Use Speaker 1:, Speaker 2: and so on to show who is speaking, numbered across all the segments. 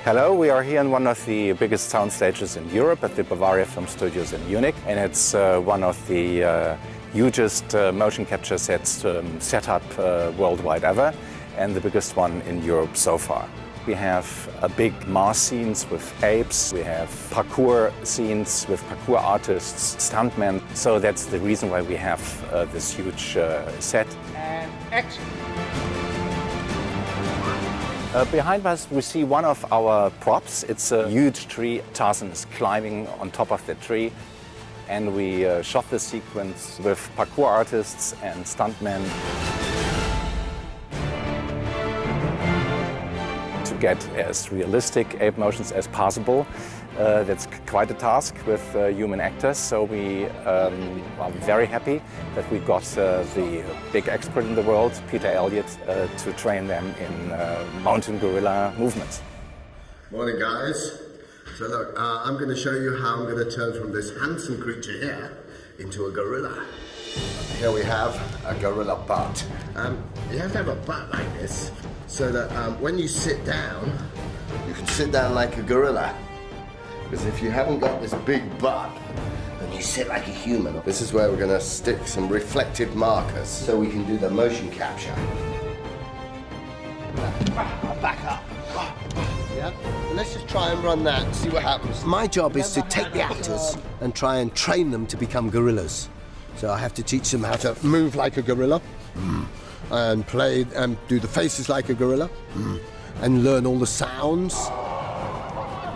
Speaker 1: Hello, we are here in one of the biggest sound stages in Europe at the Bavaria Film Studios in Munich, and it's one of the hugest motion capture sets set up worldwide ever, and the biggest one in Europe so far. We have big mass scenes with apes, we have parkour scenes with parkour artists, stuntmen, so that's the reason why we have this huge set.
Speaker 2: And action!
Speaker 1: Behind us we see one of our props. It's a huge tree. Tarzan is climbing on top of the tree, and we shot the sequence with parkour artists and stuntmen to get as realistic ape motions as possible. That's quite a task with human actors, so we are very happy that we got the big expert in the world, Peter Elliott, to train them in mountain gorilla movements.
Speaker 3: Morning, guys. So look, I'm going to show you how I'm going to turn from this handsome creature here into a gorilla. Here we have a gorilla butt. You have to have a butt like this so that when you sit down, you can sit down like a gorilla. Because if you haven't got this big butt, then you sit like a human. This is where we're going to stick some reflective markers so we can do the motion capture. Back up. Yeah. Let's just try and run that and see what happens.
Speaker 4: My job is to take the actors and try and train them to become gorillas. So I have to teach them how to move like a gorilla, and play and do the faces like a gorilla, and learn all the sounds.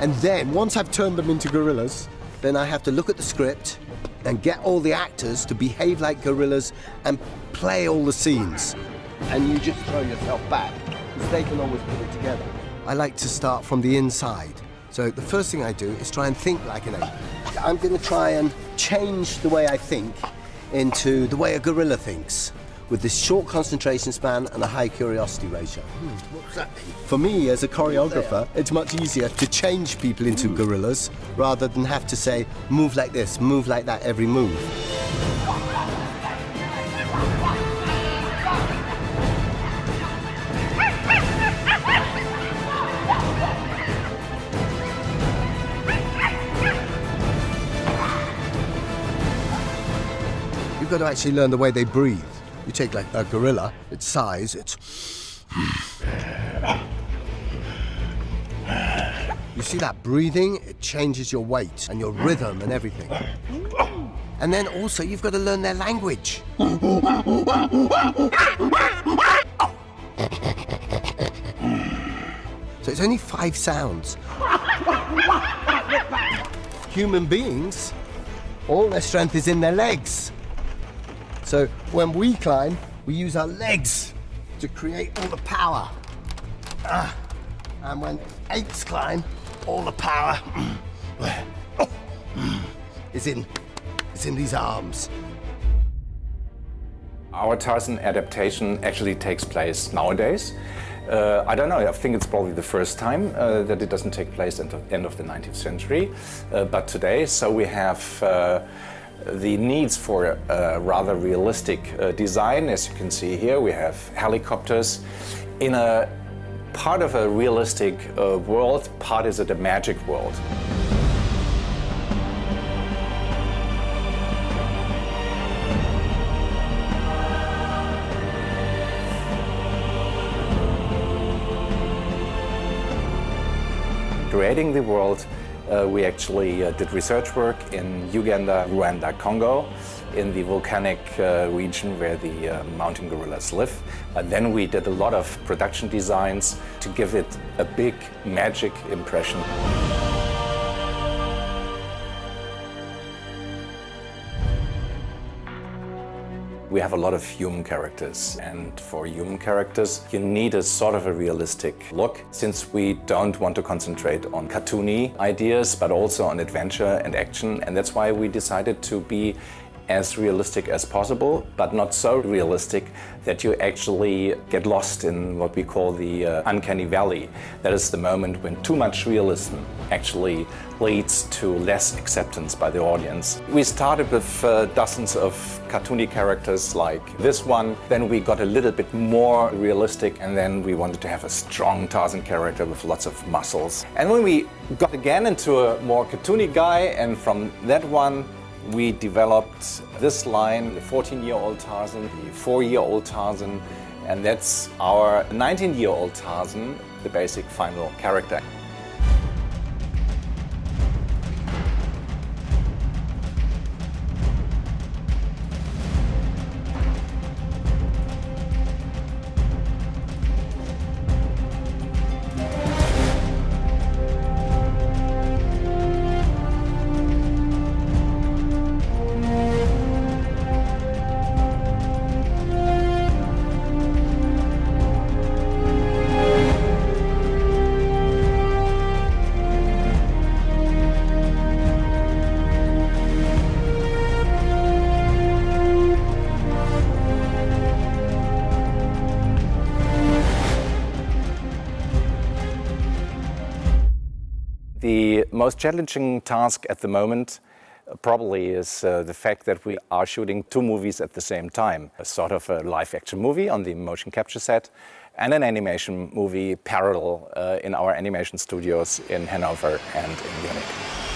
Speaker 4: And then, once I've turned them into gorillas, then I have to look at the script and get all the actors to behave like gorillas and play all the scenes. And you just throw yourself back, because they can always put it together. I like to start from the inside. So the first thing I do is try and think like an ape. I'm going to try and change the way I think into the way a gorilla thinks, with this short concentration span and a high curiosity ratio.
Speaker 3: What's that mean?
Speaker 4: For me, as a choreographer, it's much easier to change people into gorillas rather than have to say, move like this, move like that every move. You've got to actually learn the way they breathe. You take like a gorilla, its size, it's... You see that breathing? It changes your weight and your rhythm and everything. And then also you've got to learn their language. So it's only 5 sounds. Human beings, all their strength is in their legs. So when we climb, we use our legs to create all the power. And when apes climb, all the power is in these arms.
Speaker 1: Our Tarzan adaptation actually takes place nowadays. I don't know, I think it's probably the first time that it doesn't take place at the end of the 19th century, but today, so we have the needs for a rather realistic design. As you can see here, we have helicopters in a part of a realistic world, part is it a magic world. Creating the world, we actually did research work in Uganda, Rwanda, Congo, in the volcanic region where the mountain gorillas live. But then we did a lot of production designs to give it a big magic impression. We have a lot of human characters, and for human characters you need a sort of a realistic look, since we don't want to concentrate on cartoony ideas but also on adventure and action, and that's why we decided to be as realistic as possible, but not so realistic that you actually get lost in what we call the uncanny valley. That is the moment when too much realism actually leads to less acceptance by the audience. We started with dozens of cartoony characters like this one. Then we got a little bit more realistic, and then we wanted to have a strong Tarzan character with lots of muscles. And when we got again into a more cartoony guy, and from that one we developed this line, the 14-year-old Tarzan, the 4-year-old Tarzan, and that's our 19-year-old Tarzan, the basic final character. The most challenging task at the moment probably is the fact that we are shooting 2 movies at the same time. A sort of a live-action movie on the motion capture set and an animation movie parallel in our animation studios in Hanover and in Munich.